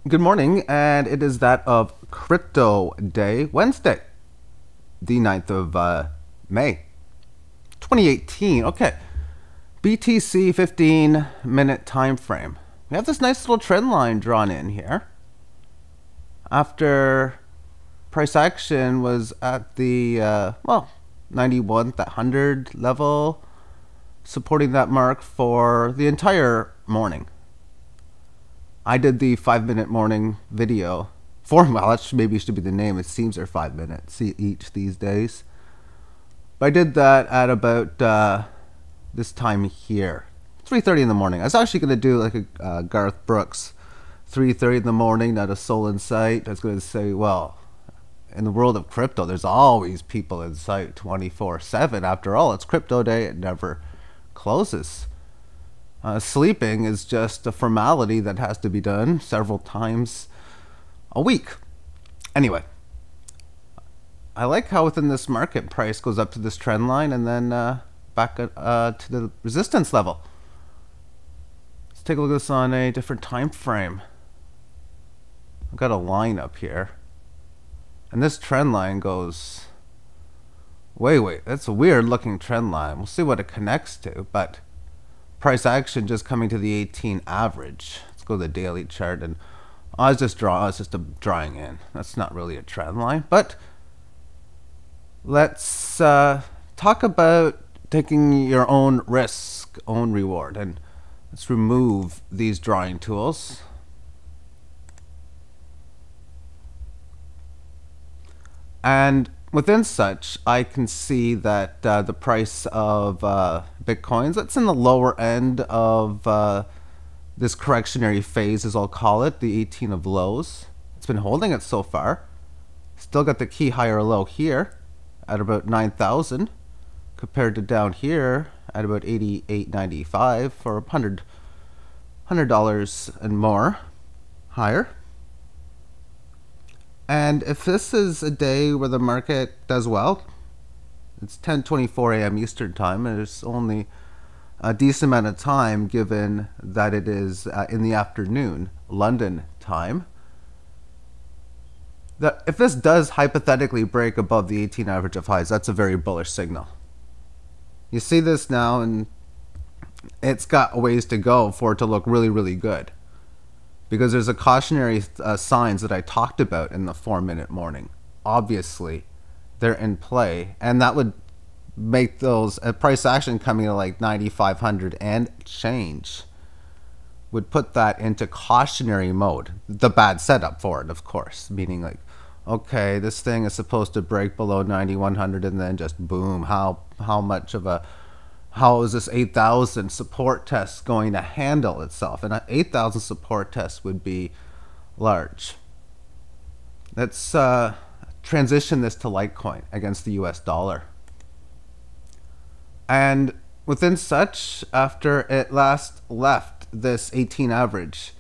Good morning, and it is that of Crypto Day, Wednesday, the 9th of May, 2018. Okay, BTC 15-minute time frame. We have this nice little trend line drawn in here. After price action was at the, 91, that 100 level, supporting that mark for the entire morning. I did the 5-minute morning video. That maybe should be the name. It seems they're 5 minutes each these days. But I did that at about this time here, 3:30 in the morning. I was actually going to do like a Garth Brooks, 3:30 in the morning, not a soul in sight. I was going to say, well, in the world of crypto, there's always people in sight 24/7. After all, it's crypto day. It never closes. Sleeping is just a formality that has to be done several times a week. Anyway, I like how within this market, price goes up to this trend line and then back to the resistance level. Let's take a look at this on a different time frame. I've got a line up here, and this trend line goes wait, that's a weird looking trend line. We'll see what it connects to, but price action just coming to the 18 average. Let's go to the daily chart, and I was just drawing in. That's not really a trend line, but let's talk about taking your own risk, own reward, and let's remove these drawing tools. And within such, I can see that the price of Bitcoins, that's in the lower end of this correctionary phase, as I'll call it, the 18 of lows. It's been holding it so far. Still got the key higher low here at about 9,000, compared to down here at about 88.95 for $100 and more higher. And if this is a day where the market does well, it's 10:24 a.m. Eastern time, and it's only a decent amount of time given that it is in the afternoon, London time. That if this does hypothetically break above the 18 average of highs, that's a very bullish signal. You see this now, and it's got a ways to go for it to look really, really good, because there's a cautionary signs that I talked about in the 4-minute morning. Obviously, they're in play, and that would make those price action coming to like 9,500 and change would put that into cautionary mode. The bad setup for it, of course, meaning like, okay, this thing is supposed to break below 9,100 and then just boom. How is this 8,000 support test going to handle itself? And an 8,000 support test would be large. Let's transition this to Litecoin against the US dollar. And within such, after it last left this 18 average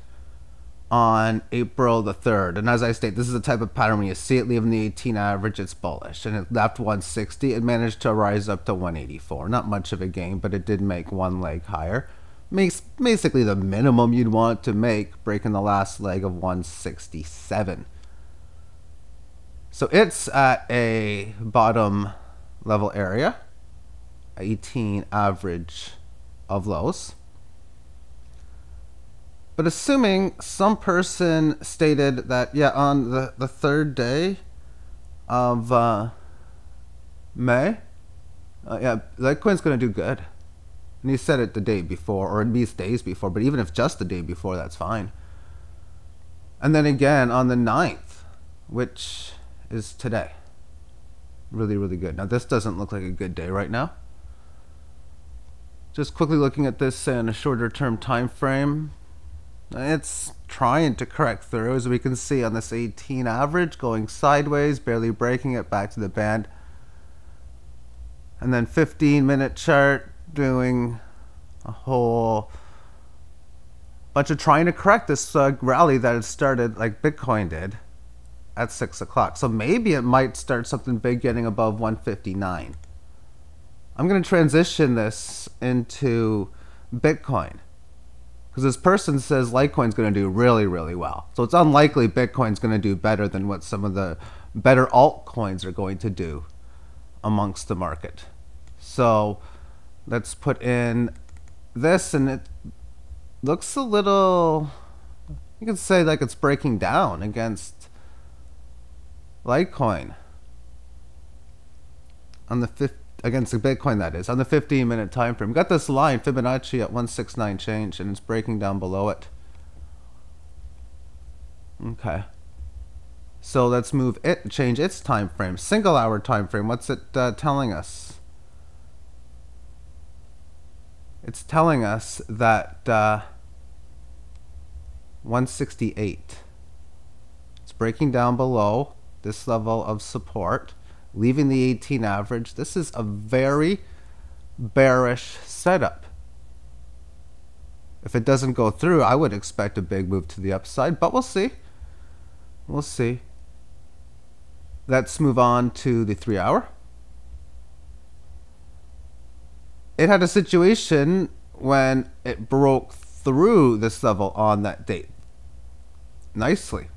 on April the 3rd, and as I state, this is the type of pattern when you see it leaving the 18 average, it's bullish, and it left 160. It managed to rise up to 184. Not much of a gain, but it did make one leg higher. Makes basically the minimum you'd want to make, breaking the last leg of 167. So it's at a bottom level area, 18 average of lows. But assuming some person stated that, yeah, on the third day of May, yeah, Litecoin's going to do good. And he said it the day before, or at least days before, but even if just the day before, that's fine. And then again on the 9th, which is today. Really, really good. Now, this doesn't look like a good day right now. Just quickly looking at this in a shorter term time frame, it's trying to correct through, as we can see on this 18 average, going sideways, barely breaking it back to the band. And then 15-minute chart doing a whole bunch of trying to correct this rally that had started like Bitcoin did at 6 o'clock. So maybe it might start something big getting above 159. I'm going to transition this into Bitcoin, Because this person says Litecoin's going to do really, really well. So it's unlikely Bitcoin's going to do better than what some of the better altcoins are going to do amongst the market. So let's put in this, and it looks a little, you can say like it's breaking down against Litecoin on the against the Bitcoin, that is, on the 15-minute time frame. Got this line Fibonacci at 169 change, and it's breaking down below it. Okay, so let's move it, change its time frame, single hour time frame. What's it telling us? It's telling us that 168. It's breaking down below this level of support, leaving the 18 average. This is a very bearish setup. If it doesn't go through, I would expect a big move to the upside, but we'll see. We'll see. Let's move on to the 3 hour. It had a situation when it broke through this level on that date nicely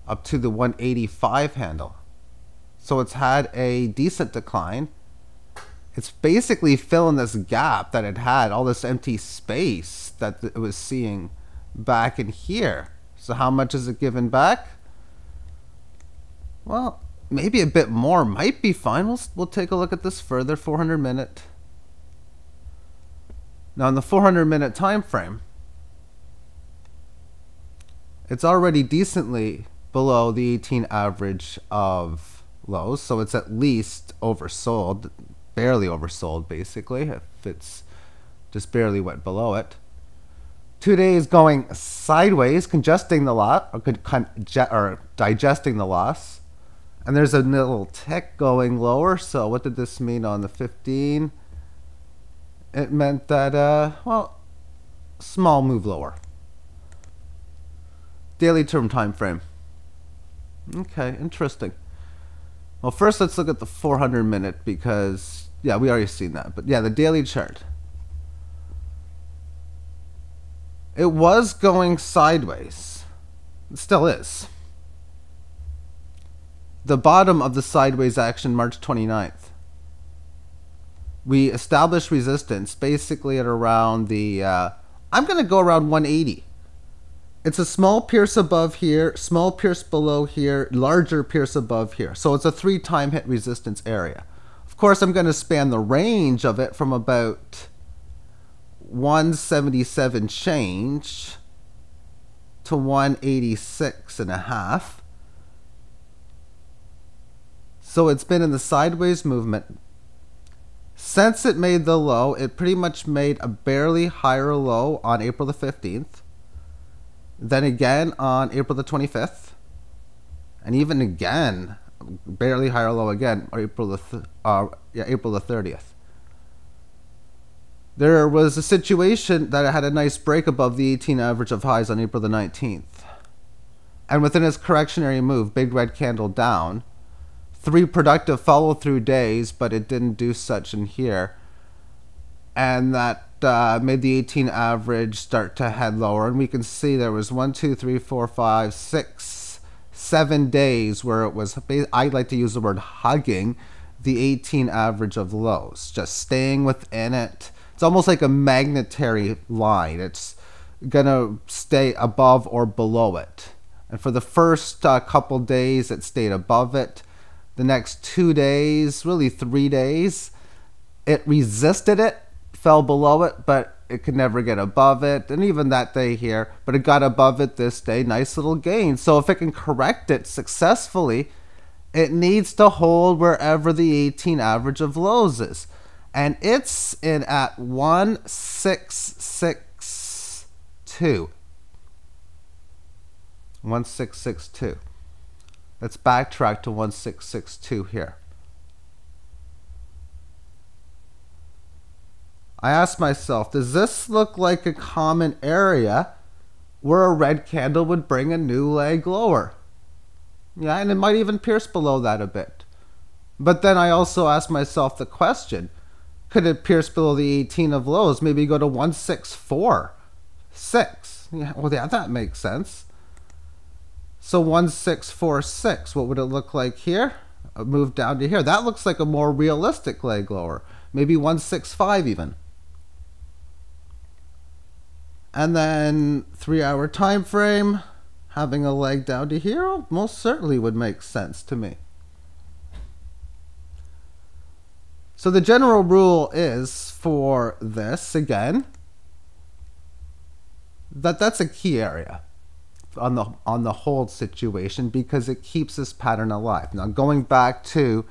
up to the 185 handle. So it's had a decent decline. It's basically filling this gap that it had, all this empty space that it was seeing back in here. So how much is it given back? Well, maybe a bit more might be fine. We'll take a look at this further. 400 minute. Now in the 400 minute time frame, it's already decently below the 18 average of lows, so it's at least oversold, barely oversold basically, if it's just barely went below it. 2 days going sideways, congesting the lot, or digesting the loss. And there's a little tick going lower. So what did this mean on the 15? It meant that, well, small move lower. Daily term time frame. Okay, interesting. Well, first let's look at the 400 minute because, yeah, we already seen that. But yeah, the daily chart. It was going sideways. It still is. The bottom of the sideways action, March 29th. We established resistance basically at around the, I'm going to go around 180. It's a small pierce above here, small pierce below here, larger pierce above here. So it's a 3-time hit resistance area. Of course, I'm going to span the range of it from about 177 change to 186.5. So it's been in the sideways movement. Since it made the low, it pretty much made a barely higher low on April the 15th. Then again on April the 25th. And even again, barely higher low again, or April the 30th. There was a situation that it had a nice break above the 18 average of highs on April the 19th. And within its correctionary move, big red candle down. 3 productive follow-through days, but it didn't do such in here. And that made the 18 average start to head lower. And we can see there was 1, 2, 3, 4, 5, 6, 7 days where it was, I like to use the word hugging, the 18 average of lows. Just staying within it. It's almost like a magnetary line. It's going to stay above or below it. And for the first couple days, it stayed above it. The next 2 days, really 3 days, it resisted it, fell below it, but it could never get above it. And even that day here, but it got above it this day, nice little gain. So if it can correct it successfully, it needs to hold wherever the 18 average of lows is. And it's in at 1662. 1662. Let's backtrack to 1662 here. I asked myself, does this look like a common area where a red candle would bring a new leg lower? Yeah, and it might even pierce below that a bit. But then I also asked myself the question, could it pierce below the 18 of lows, maybe go to 164, 6. Yeah, well, yeah, that makes sense. So 1646, what would it look like here? A move down to here. That looks like a more realistic leg lower. Maybe 165 even. And then 3-hour time frame, having a leg down to here most certainly would make sense to me. So the general rule is for this, again, that's a key area on the hold situation because it keeps this pattern alive. Now going back to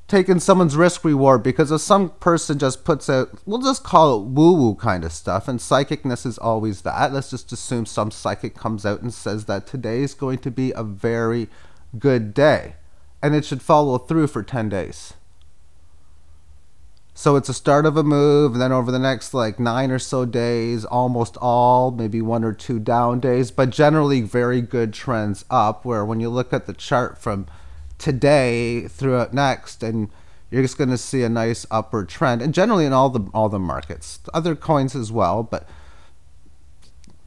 taking someone's risk reward, because if some person just puts out, we'll just call it woo-woo kind of stuff, and psychicness is always that. Let's just assume some psychic comes out and says that today is going to be a very good day, and it should follow through for 10 days. So it's a start of a move, and then over the next like 9 or so days, almost all, maybe 1 or 2 down days, but generally very good trends up, where when you look at the chart from today throughout next, and you're just going to see a nice upward trend, and generally in all the markets, other coins as well, but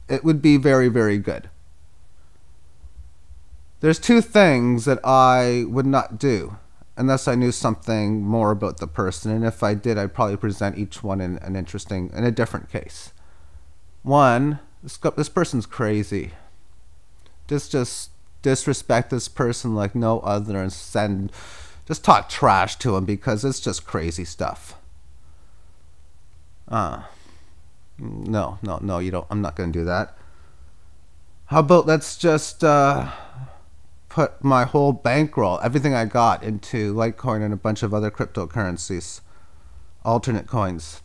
it would be very, very good. There's 2 things that I would not do unless I knew something more about the person, and if I did, I'd probably present each one in a different case. One, this person's crazy. Just disrespect this person like no other, and just talk trash to him because it's just crazy stuff. No, you don't. I'm not going to do that. How about let's just put my whole bankroll, everything I got, into Litecoin and a bunch of other cryptocurrencies, alternate coins.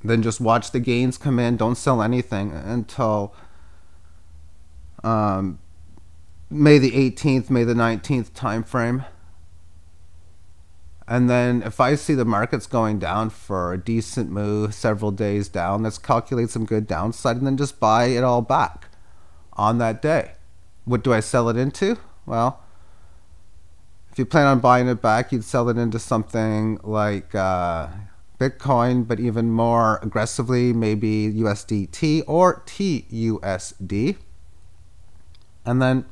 Then just watch the gains come in. Don't sell anything until May the 18th, May the 19th time frame. And then if I see the markets going down for a decent move, several days down, let's calculate some good downside and then just buy it all back on that day. What do I sell it into? Well, if you plan on buying it back, you'd sell it into something like Bitcoin, but even more aggressively, maybe USDT or TUSD. And then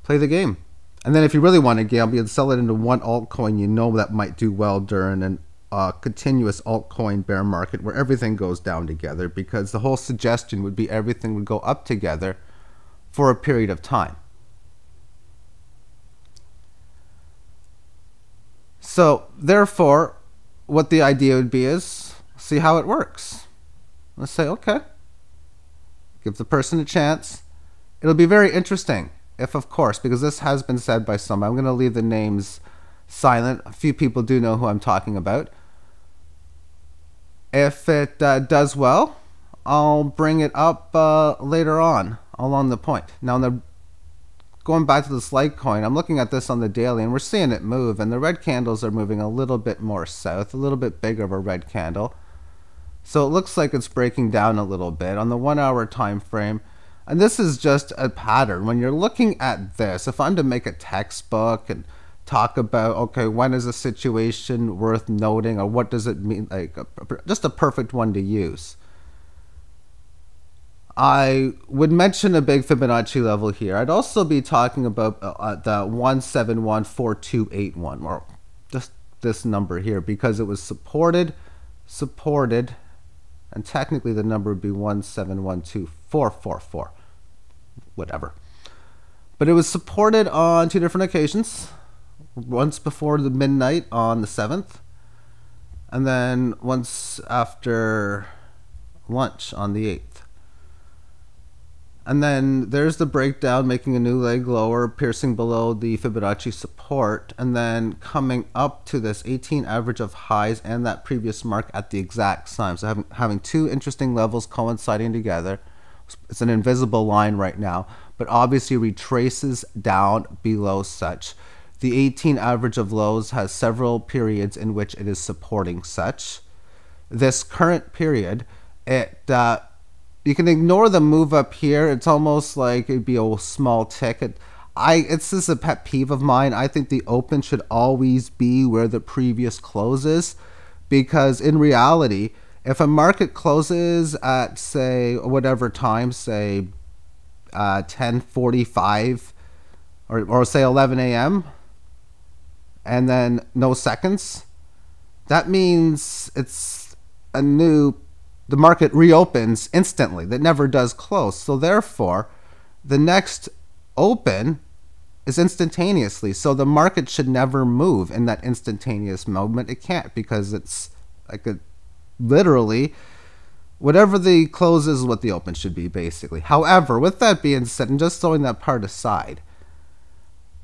play the game. And then if you really want to gamble, you'd sell it into one altcoin you know that might do well during a continuous altcoin bear market where everything goes down together, because the whole suggestion would be everything would go up together for a period of time. So therefore, what the idea would be is see how it works. Let's say, okay, give the person a chance. It'll be very interesting if, of course, because this has been said by some, I'm going to leave the names silent. A few people do know who I'm talking about. If it does well, I'll bring it up later on along the point. Now, going back to this Litecoin, I'm looking at this on the daily, and we're seeing it move, and the red candles are moving a little bit more south, a little bit bigger of a red candle. So it looks like it's breaking down a little bit on the 1-hour time frame. And this is just a pattern. When you're looking at this, if I'm to make a textbook and talk about, okay, when is a situation worth noting, or what does it mean, like just a perfect one to use, I would mention a big Fibonacci level here. I'd also be talking about the 1714281, or just this number here, because it was supported, and technically the number would be 1712444, whatever. But it was supported on 2 different occasions. Once before the midnight on the 7th, and then once after lunch on the 8th. And then there's the breakdown, making a new leg lower, piercing below the Fibonacci support, and then coming up to this 18 average of highs and that previous mark at the exact time. So having 2 interesting levels coinciding together. It's an invisible line right now, but obviously retraces down below such. The 18 average of lows has several periods in which it is supporting such. This current period, you can ignore the move up here. It's almost like it'd be a small tick. It's just a pet peeve of mine. I think the open should always be where the previous close is, because in reality, If a market closes at, say, whatever time, say 10:45 or say 11 a.m., and then no seconds, that means the market reopens instantly. That never does close. So therefore, the next open is instantaneously. So the market should never move in that instantaneous moment. It can't, because it's like literally whatever the close is what the open should be, basically. However, with that being said, and just throwing that part aside,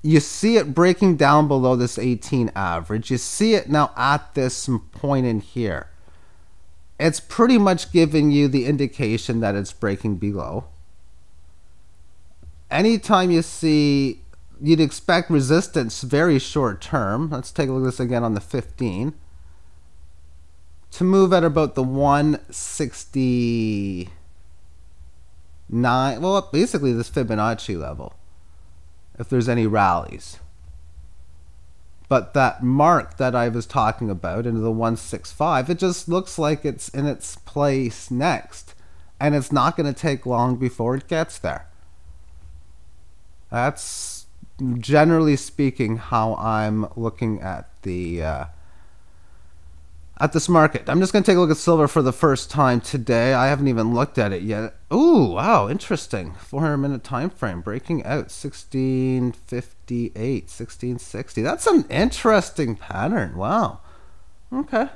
you see it breaking down below this 18 average. You see it now at this point in here. It's pretty much giving you the indication that it's breaking below. Anytime you see, you'd expect resistance very short term. Let's take a look at this again on the 15. To move at about the 169, well, basically this Fibonacci level, if there's any rallies. But that mark that I was talking about into the 165, it just looks like it's in its place next, and it's not going to take long before it gets there. That's generally speaking how I'm looking at this market. I'm just going to take a look at silver for the first time today. I haven't even looked at it yet. Ooh, wow, interesting. 400-minute time frame breaking out 1658, 1660. That's an interesting pattern. Wow. Okay.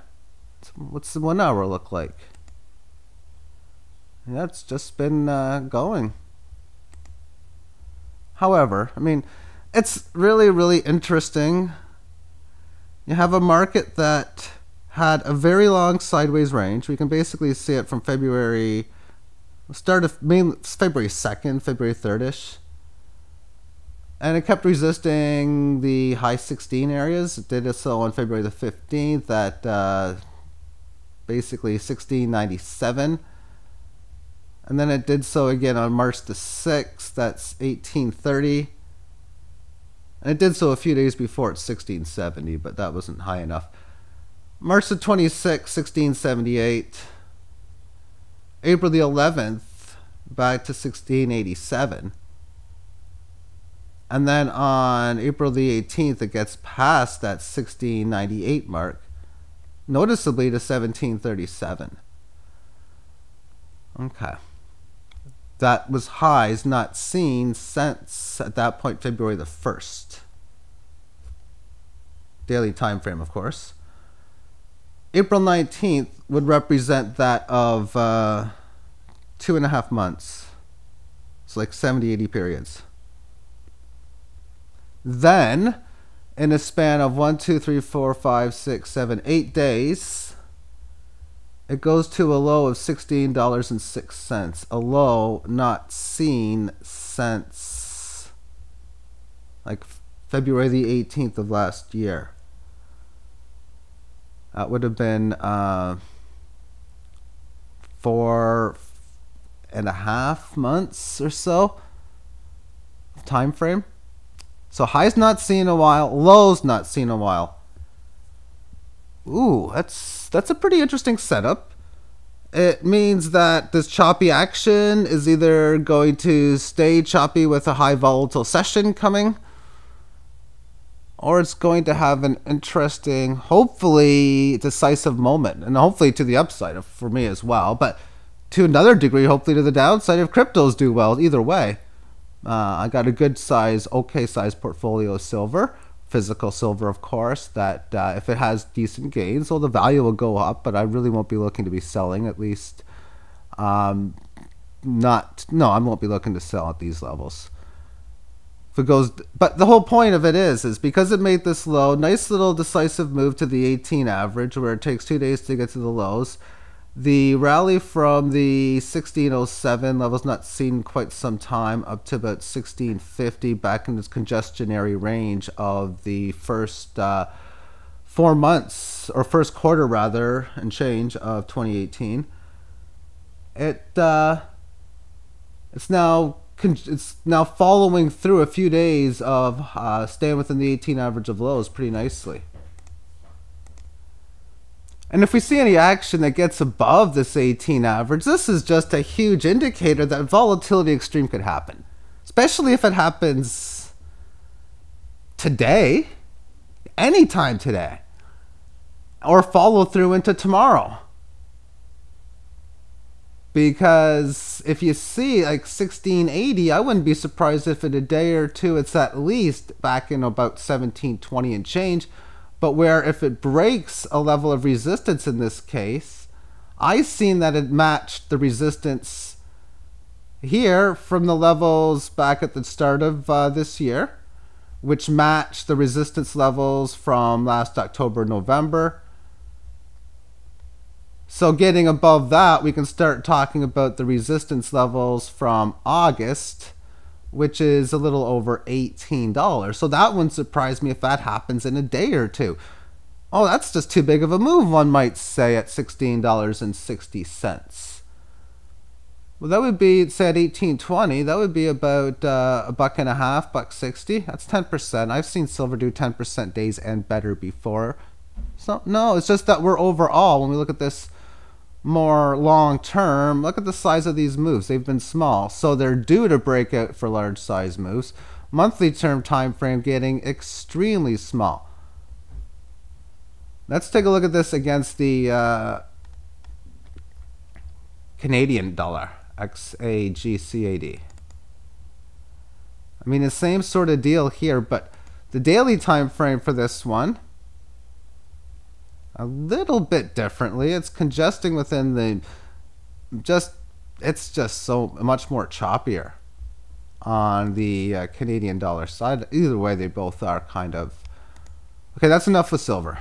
What's the 1 hour look like? That's just been going. However, I mean, it's really, really interesting. You have a market that had a very long sideways range. We can basically see it from February 2nd, February 3rd-ish. And it kept resisting the high 16 areas. It did so on February the 15th at basically 1697. And then it did so again on March the 6th, that's 1830. And it did so a few days before at 1670, but that wasn't high enough. March the 26th, 1678. April the 11th, back to 1687. And then on April the 18th, it gets past that 1698 mark, noticeably to 1737. Okay. That was highs not seen since, at that point, February the 1st. Daily time frame, of course. April 19th would represent that of 2.5 months. It's like 70, 80 periods. Then, in a span of 1, 2, 3, 4, 5, 6, 7, 8 days, it goes to a low of $16.06. A low not seen since like February the 18th of last year. That would have been 4.5 months or so time frame. So highs not seen in a while, lows not seen in a while. Ooh, that's a pretty interesting setup. It means that this choppy action is either going to stay choppy with a high volatile session coming, or it's going to have an interesting, hopefully decisive moment, and hopefully to the upside for me as well, but to another degree, hopefully to the downside if cryptos do well. Either way, I got a good size, okay size portfolio of silver. Physical silver, of course, that if it has decent gains, well, the value will go up, but I really won't be looking to be selling, at least I won't be looking to sell at these levels. If it goes, but the whole point of it is because it made this low, nice little decisive move to the 18 average, where it takes 2 days to get to the lows. The rally from the 1607 levels not seen quite some time up to about 1650, back in this congestionary range of the first 4 months, or first quarter rather, and change of 2018. It's now following through a few days of staying within the 18 average of lows pretty nicely. And if we see any action that gets above this 18 average, this is just a huge indicator that volatility extreme could happen. Especially if it happens today, anytime today, or follow through into tomorrow. Because if you see like 1680, I wouldn't be surprised if in a day or two it's at least back in about 1720 and change. But where if it breaks a level of resistance in this case, I've seen that it matched the resistance here from the levels back at the start of this year, which matched the resistance levels from last October, November. So getting above that, we can start talking about the resistance levels from August, which is a little over $18. So that wouldn't surprise me if that happens in a day or two. Oh, that's just too big of a move, one might say, at $16.60. Well, that would be, say, at $18.20, that would be about $1.50, $1.60. That's 10%. I've seen silver do 10% days and better before. So, no, it's just that we're overall, when we look at this more long term, look at the size of these moves. They've been small, so they're due to break out for large size moves. Monthly term time frame getting extremely small. Let's take a look at this against the Canadian dollar, XAGCAD. I mean, the same sort of deal here, but the daily time frame for this one a little bit differently. It's congesting within the it's just so much more choppier on the Canadian dollar side. Either way, they both are kind of okay. That's enough with silver.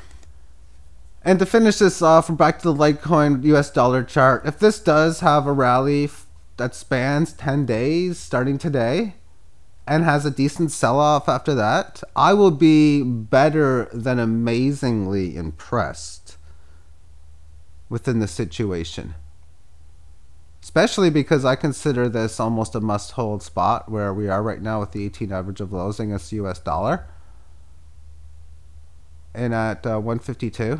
And to finish this off, we're back to the Litecoin US dollar chart. If this does have a rally that spans 10 days starting today and has a decent sell-off after that, I will be better than amazingly impressed within the situation. Especially because I consider this almost a must-hold spot where we are right now with the 18 average of lows against the US dollar. And at 152.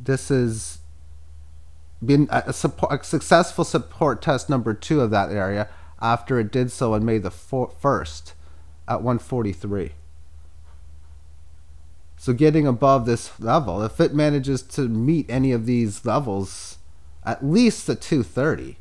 This has been a successful support test number 2 of that area after it did so on May the 1st at 143. So getting above this level, if it manages to meet any of these levels, at least the 230,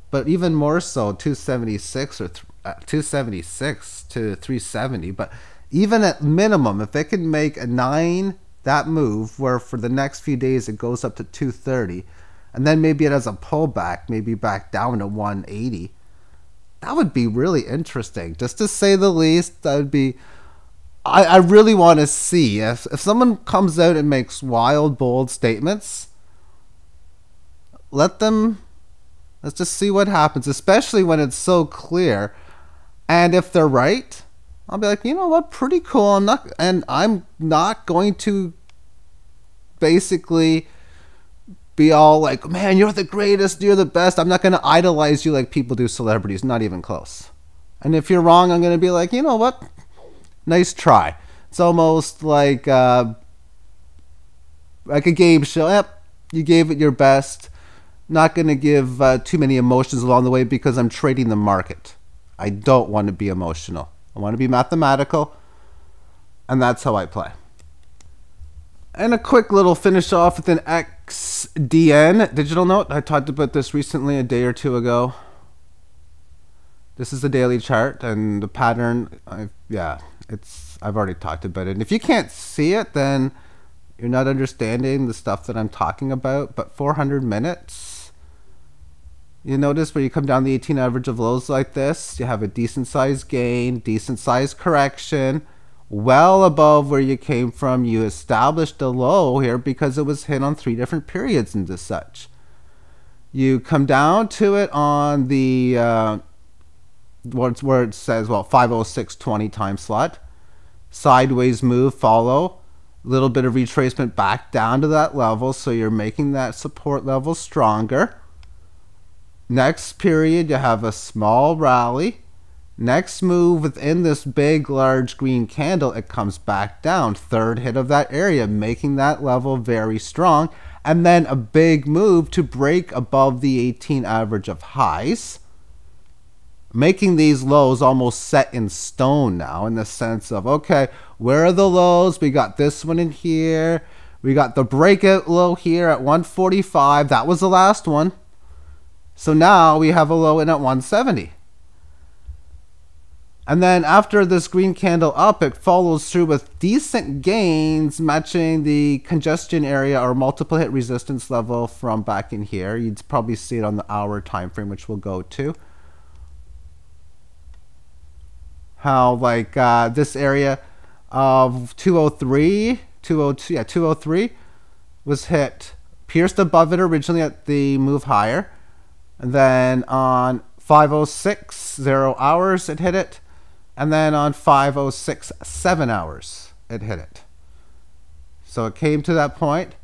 but even more so 276 or 276 to 370, but even at minimum, if it can make a 9, that move where for the next few days it goes up to 230, and then maybe it has a pullback, maybe back down to 180. That would be really interesting, just to say the least. That would be. I really want to see if someone comes out and makes wild, bold statements. Let's just see what happens, especially when it's so clear. And if they're right, I'll be like, you know what, pretty cool. I'm not going to basically be all like, man, you're the greatest, you're the best. I'm not going to idolize you like people do celebrities, not even close. And if you're wrong, I'm going to be like, you know what, nice try. It's almost like a game show. Yep, you gave it your best. Not going to give too many emotions along the way because I'm trading the market. I don't want to be emotional. I want to be mathematical, and that's how I play. And a quick little finish off with an XDN digital note. I talked about this recently, a day or two ago. This is the daily chart, and the pattern, I've already talked about it. And if you can't see it, then you're not understanding the stuff that I'm talking about. But 400 minutes, you notice where you come down the 18 average of lows like this, you have a decent size gain, decent size correction, well above where you came from. You established a low here because it was hit on 3 different periods and as such. You come down to it on the where it says, well, 506.20 time slot. Sideways move, follow. Little bit of retracement back down to that level, so you're making that support level stronger. Next period, you have a small rally. Next move within this big, large green candle, it comes back down. Third hit of that area, making that level very strong. And then a big move to break above the 18 average of highs, making these lows almost set in stone now, in the sense of, okay, where are the lows? We got this one in here. We got the breakout low here at 145. That was the last one. So now we have a low in at 170. And then after this green candle up, it follows through with decent gains, matching the congestion area or multiple hit resistance level from back in here. You'd probably see it on the hour time frame, which we'll go to. How like this area of 203, 203 was hit, pierced above it originally at the move higher. And then on 506, 0 hours, it hit it. And then on 506, 7 hours, it hit it. So it came to that point.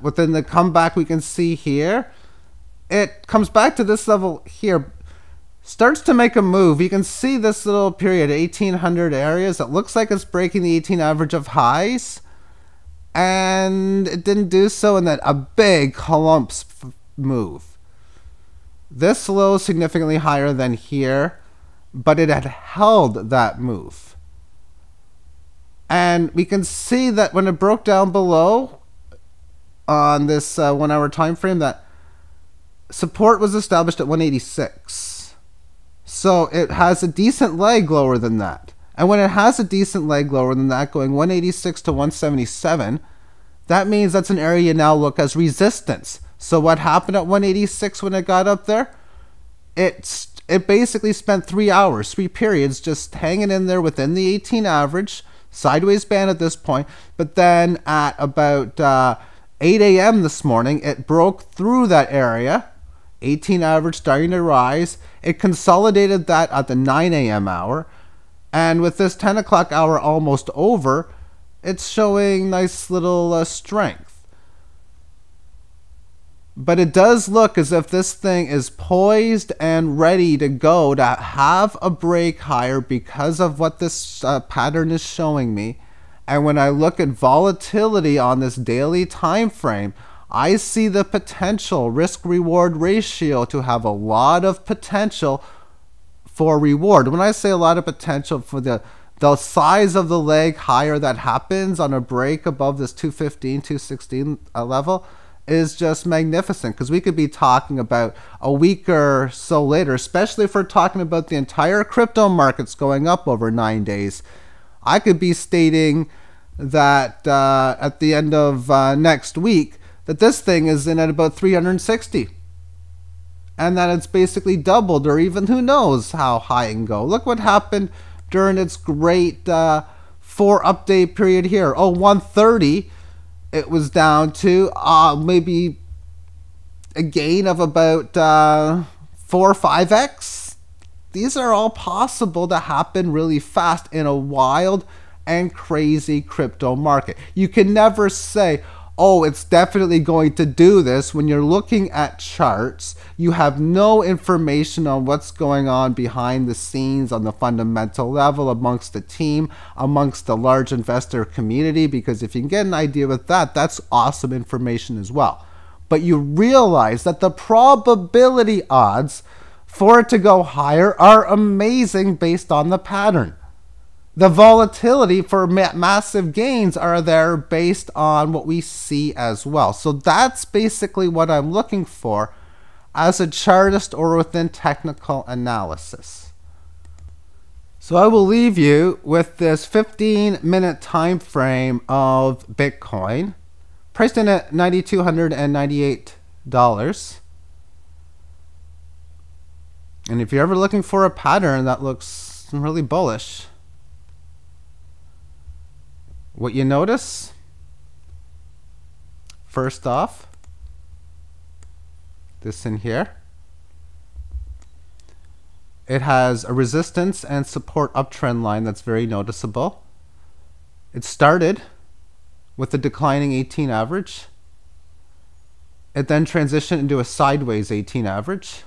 Within the comeback, we can see here, it comes back to this level here, starts to make a move. You can see this little period, 1800 areas. It looks like it's breaking the 18 average of highs. And it didn't do so, and then a big clumps move. This low is significantly higher than here, but it had held that move. And we can see that when it broke down below on this 1 hour time frame, that support was established at 186. So it has a decent leg lower than that. And when it has a decent leg lower than that, going 186 to 177, that means that's an area you now look as resistance. So what happened at 186 when it got up there? It basically spent 3 hours, 3 periods, just hanging in there within the 18 average, sideways band at this point. But then at about 8 a.m. this morning, it broke through that area, 18 average starting to rise. It consolidated that at the 9 a.m. hour. And with this 10 o'clock hour almost over, it's showing nice little strength. But it does look as if this thing is poised and ready to go to have a break higher because of what this pattern is showing me. And when I look at volatility on this daily time frame, I see the potential risk-reward ratio to have a lot of potential for reward. When I say a lot of potential for the size of the leg higher that happens on a break above this 215, 216 level, is just magnificent, because we could be talking about a week or so later, especially if we're talking about the entire crypto markets going up over 9 days. I could be stating that at the end of next week that this thing is in at about 360, and that it's basically doubled, or even who knows how high it can go. Look what happened during its great 4 update period here. 130. It was down to maybe a gain of about 4 or 5x. These are all possible to happen really fast in a wild and crazy crypto market. You can never say, oh, it's definitely going to do this. When you're looking at charts, you have no information on what's going on behind the scenes on the fundamental level amongst the team, amongst the large investor community, because if you can get an idea with that, that's awesome information as well. But you realize that the probability odds for it to go higher are amazing based on the pattern. The volatility for massive gains are there based on what we see as well. So that's basically what I'm looking for as a chartist or within technical analysis. So I will leave you with this 15-minute time frame of Bitcoin, priced in at $9,298. And if you're ever looking for a pattern that looks really bullish, what you notice, first off, this in here, it has a resistance and support uptrend line that's very noticeable. It started with a declining 18 average. It then transitioned into a sideways 18 average.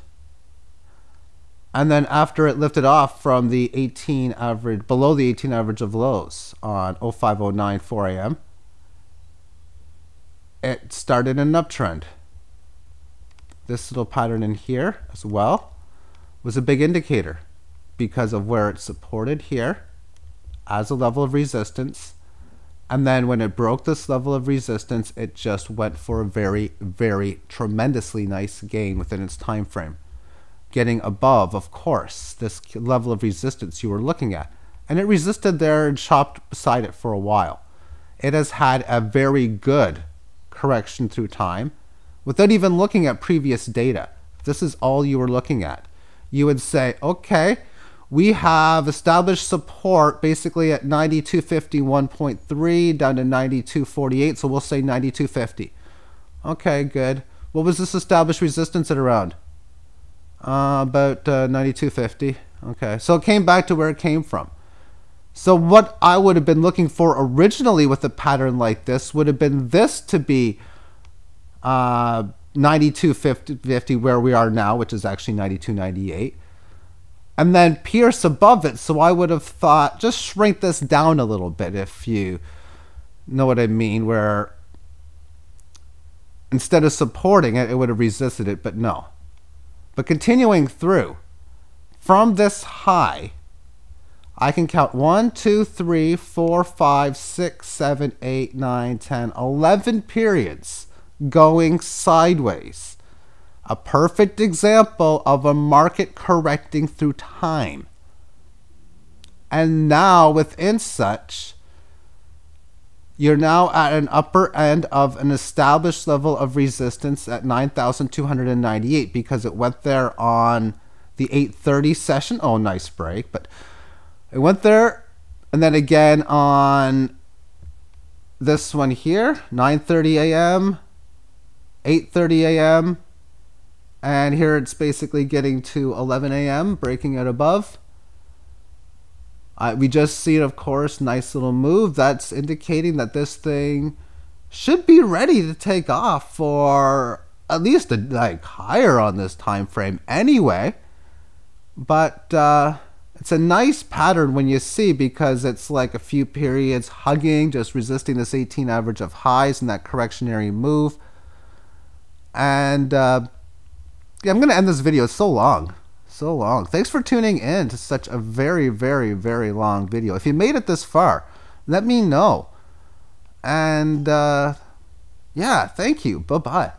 And then after it lifted off from the 18 average, below the 18 average of lows on 0509 4 a.m., it started an uptrend. This little pattern in here as well was a big indicator because of where it supported here as a level of resistance. And then when it broke this level of resistance, it just went for a very, very tremendously nice gain within its time frame, getting above, of course, this level of resistance you were looking at. And it resisted there and chopped beside it for a while. It has had a very good correction through time without even looking at previous data. If this is all you were looking at, you would say, okay, we have established support basically at 9251.3 down to 9248, so we'll say 9250. Okay, good. What was this established resistance at around? About 9250. Okay, so it came back to where it came from. So what I would have been looking for originally with a pattern like this would have been this to be 9250, where we are now, which is actually 9298. And then pierce above it. So I would have thought, just shrink this down a little bit, if you know what I mean, where instead of supporting it, it would have resisted it, but no. But continuing through, from this high, I can count 1, 2, 3, 4, 5, 6, 7, 8, 9, 10, 11 periods going sideways. A perfect example of a market correcting through time. And now within such, you're now at an upper end of an established level of resistance at 9,298 because it went there on the 8:30 session. Oh, nice break. But it went there, and then again on this one here, 9:30 a.m., 8:30 a.m., and here it's basically getting to 11 a.m., breaking out above. We just see it, of course, nice little move. That's indicating that this thing should be ready to take off for at least like higher on this time frame anyway. But it's a nice pattern when you see, because it's like a few periods hugging, just resisting this 18 average of highs and that correctionary move. And yeah, I'm going to end this video. It's so long. So long. Thanks for tuning in to such a very, very, very long video. If you made it this far, let me know. And yeah, thank you. Bye-bye.